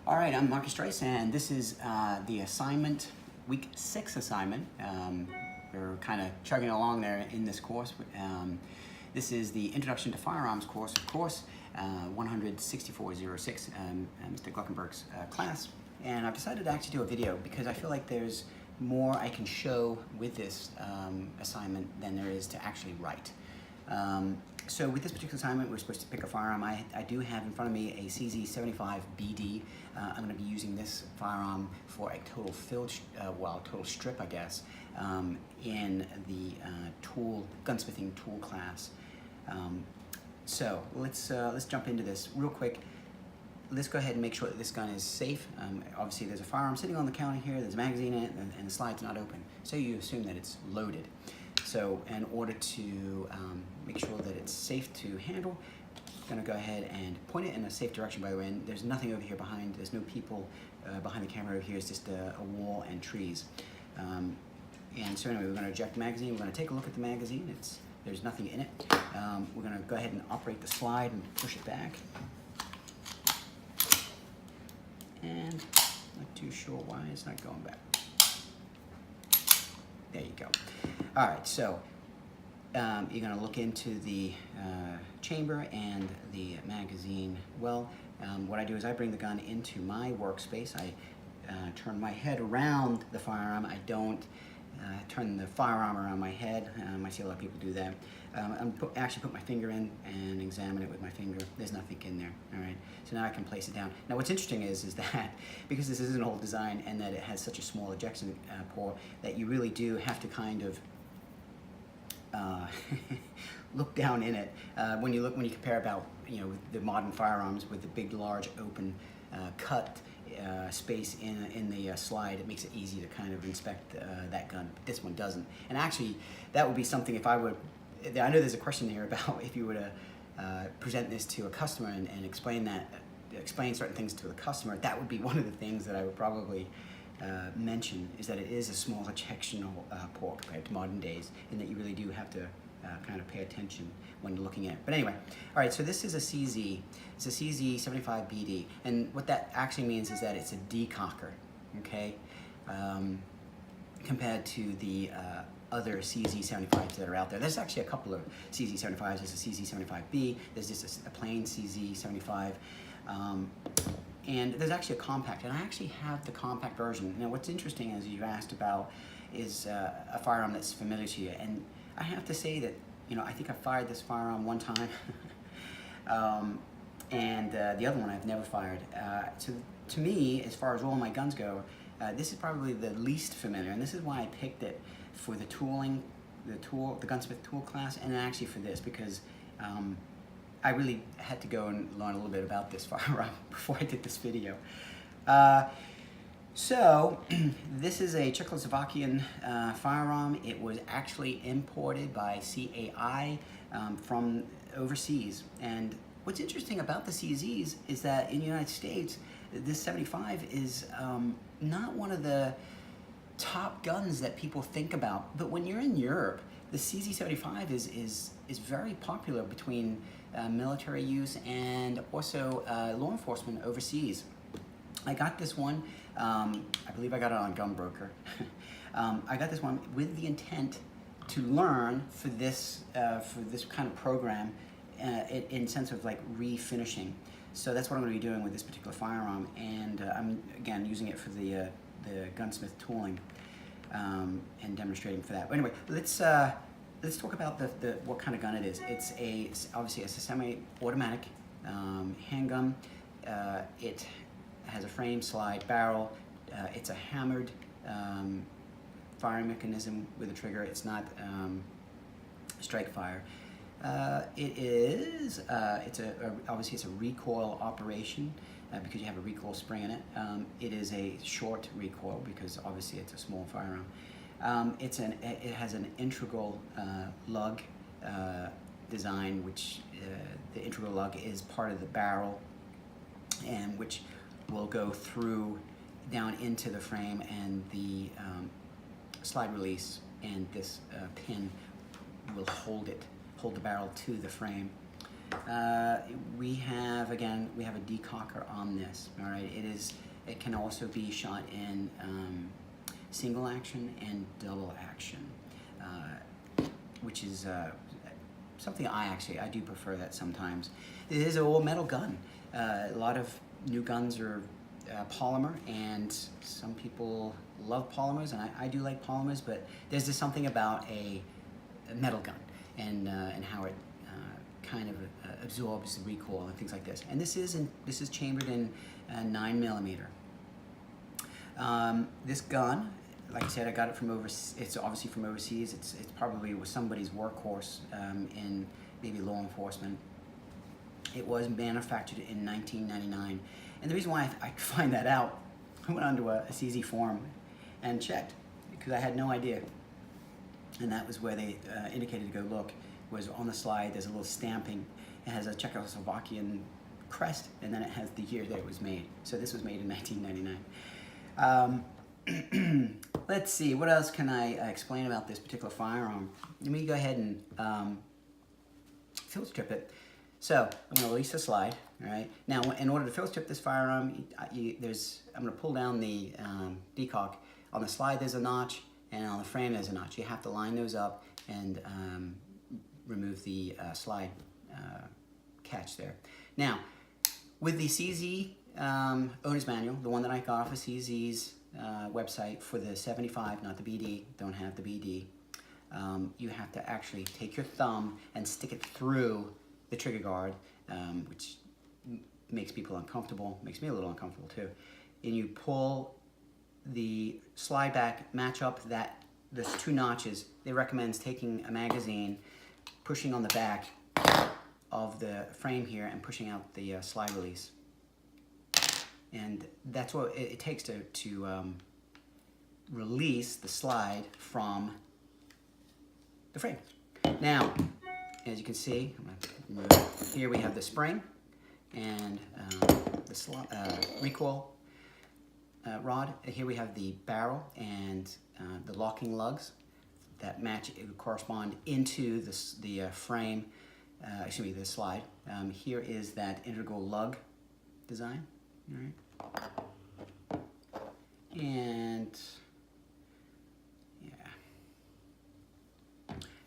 All right, I'm Marcus Trice, and this is the assignment, week 6 assignment. We're kind of chugging along there in this course. This is the Introduction to Firearms course, 16406, Mr. Gluckenberg's class. And I've decided to actually do a video because I feel like there's more I can show with this assignment than there is to actually write. So with this particular assignment, we're supposed to pick a firearm. I do have in front of me a CZ75 BD. I'm going to be using this firearm for a total field, total strip, I guess, in the gunsmithing tool class. So let's jump into this real quick. Let's go ahead and make sure that this gun is safe. Obviously, there's a firearm sitting on the counter here. There's a magazine in it, and the slide's not open. So you assume that it's loaded. So in order to make sure that it's safe to handle, I'm going to go ahead and point it in a safe direction, by the way. And there's nothing over here behind. There's no people behind the camera over here. It's just a wall and trees. And so anyway, we're going to eject the magazine. We're going to take a look at the magazine. There's nothing in it. We're going to go ahead and operate the slide and push it back. And not too sure why it's not going back. There you go. All right, so you're going to look into the chamber and the magazine well. What I do is I bring the gun into my workspace. I turn my head around the firearm. I don't turn the firearm around my head. I see a lot of people do that. Actually put my finger in and examine it with my finger. There's nothing in there. All right. So now I can place it down. Now what's interesting is that because this is an old design and that it has such a small ejection port, that you really do have to kind of look down in it. When you compare about the modern firearms with the big, large, open cut space in the slide, it makes it easy to kind of inspect that gun. But this one doesn't. And actually, that would be something if I would. I know there's a question here about if you were to present this to a customer and explain certain things to the customer. That would be one of the things that I would probably mention, is that it is a small ejectional port compared to modern days, and that you really do have to kind of pay attention when looking at it. But anyway, all right, so this is a CZ. It's a CZ75 BD, and what that actually means is that it's a decocker, okay? Compared to the other CZ75s that are out there. There's actually a couple of CZ75s. There's a CZ75B, there's just a plain CZ75, and there's actually a compact, and I actually have the compact version. Now what's interesting, as you've asked about, is a firearm that's familiar to you, and I have to say that, I think I fired this firearm one time, and the other one I've never fired. To me, as far as all my guns go, this is probably the least familiar, and this is why I picked it for the tooling, the gunsmith tool class, and actually for this, because I really had to go and learn a little bit about this firearm before I did this video. So this is a Czechoslovakian firearm. It was actually imported by CAI from overseas. And what's interesting about the CZs is that in the United States, this 75 is not one of the top guns that people think about. But when you're in Europe, the CZ75 is very popular between military use and also law enforcement overseas. I got this one, I believe I got it on Gunbroker. I got this one with the intent to learn for this kind of program in sense of like refinishing. So that's what I'm going to be doing with this particular firearm, and I'm again using it for the gunsmith tooling and demonstrating for that. But anyway, let's talk about what kind of gun it is. It's obviously a semi-automatic handgun. It has a frame, slide, barrel. It's a hammered firing mechanism with a trigger. It's not strike fire. Obviously it's a recoil operation because you have a recoil spring in it. It is a short recoil because obviously it's a small firearm. It has an integral lug design, which the integral lug is part of the barrel, and which will go through down into the frame, and the slide release and this pin will hold the barrel to the frame. We have have, again, we have a decocker on this, all right? It can also be shot in single action and double action, which is something I do prefer that sometimes. It is an all metal gun. A lot of new guns are polymer, and some people love polymers, and I do like polymers, but there's just something about a metal gun and how it kind of absorbs the recoil and things like this. And this is chambered in 9mm. This gun, like I said, I got it from overseas. It's obviously from overseas. It's probably was somebody's workhorse in maybe law enforcement. It was manufactured in 1999. And the reason why I find that out, I went onto a CZ forum and checked, because I had no idea. And that was where they indicated to go look, was on the slide. There's a little stamping. It has a Czechoslovakian crest, and then it has the year that it was made. So this was made in 1999. Let's see, what else can I explain about this particular firearm? Let me go ahead and field strip it. So I'm going to release the slide. All right. Now, in order to field strip this firearm, I'm going to pull down the decock. On the slide, there's a notch, and on the frame, there's a notch. You have to line those up and remove the slide catch there. Now, with the CZ owner's manual, the one that I got off of CZ's website for the 75, not the BD, don't have the BD, you have to actually take your thumb and stick it through the trigger guard, which makes people uncomfortable, makes me a little uncomfortable too. And you pull the slide back, match up those two notches. They recommend taking a magazine, pushing on the back of the frame here and pushing out the slide release. And that's what it takes to release the slide from the frame. Now, as you can see, here we have the spring and the recoil rod. Here we have the barrel and the locking lugs that match, correspond into the frame, excuse me, the slide. Here is that integral lug design. All right. And yeah.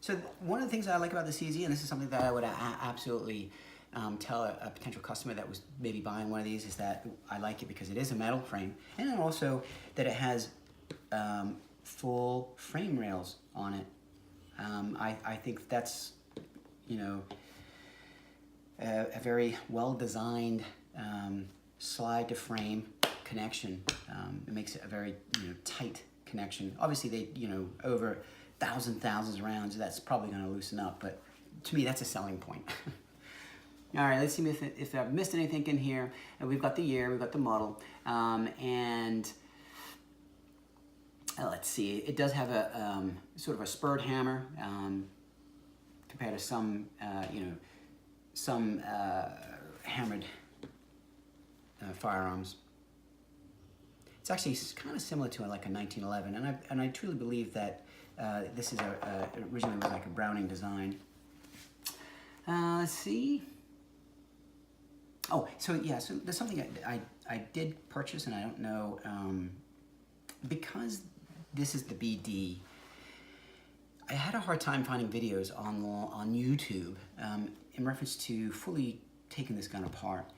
So one of the things I like about the CZ, and this is something that I would absolutely tell a potential customer that was maybe buying one of these, is that I like it because it is a metal frame, and then also that it has full frame rails on it. I think that's, you know, a very well designed slide to frame connection. It makes it a very, you know, tight connection. Obviously, they, you know, over thousands of rounds, that's probably going to loosen up, but to me, that's a selling point. All right, let's see if I've missed anything in here. And we've got the year, we've got the model, and let's see. It does have a sort of a spurred hammer compared to some, you know, some hammered firearms. It's actually kind of similar to like a 1911, and I truly believe that this is originally was like a Browning design. Let's see. Oh, so yeah, so there's something I did purchase, and I don't know, because this is the BD, I had a hard time finding videos on YouTube in reference to fully taking this gun apart.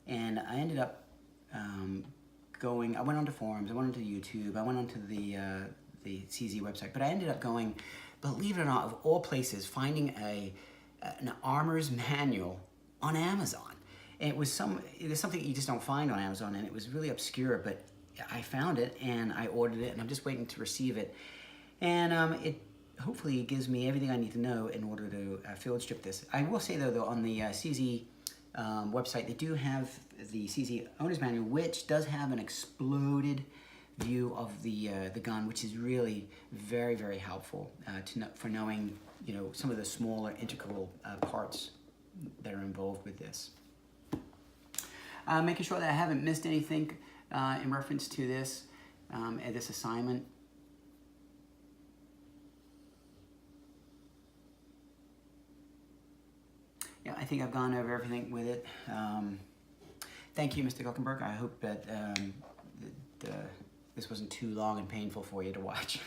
And I ended up I went onto forums, I went onto YouTube, I went onto the CZ website, but I ended up going, believe it or not, of all places, finding an armor's manual on Amazon. And there's something you just don't find on Amazon, and it was really obscure, but I found it and I ordered it, and I'm just waiting to receive it. And hopefully it gives me everything I need to know in order to field strip this. I will say though on the CZ website, they do have the CZ owner's manual, which does have an exploded view of the gun, which is really very helpful for knowing, you know, some of the smaller integral parts that are involved with this. Making sure that I haven't missed anything in reference to this this assignment. Yeah, I think I've gone over everything with it. Thank you, Mr. Gluckenberg. I hope that, this wasn't too long and painful for you to watch.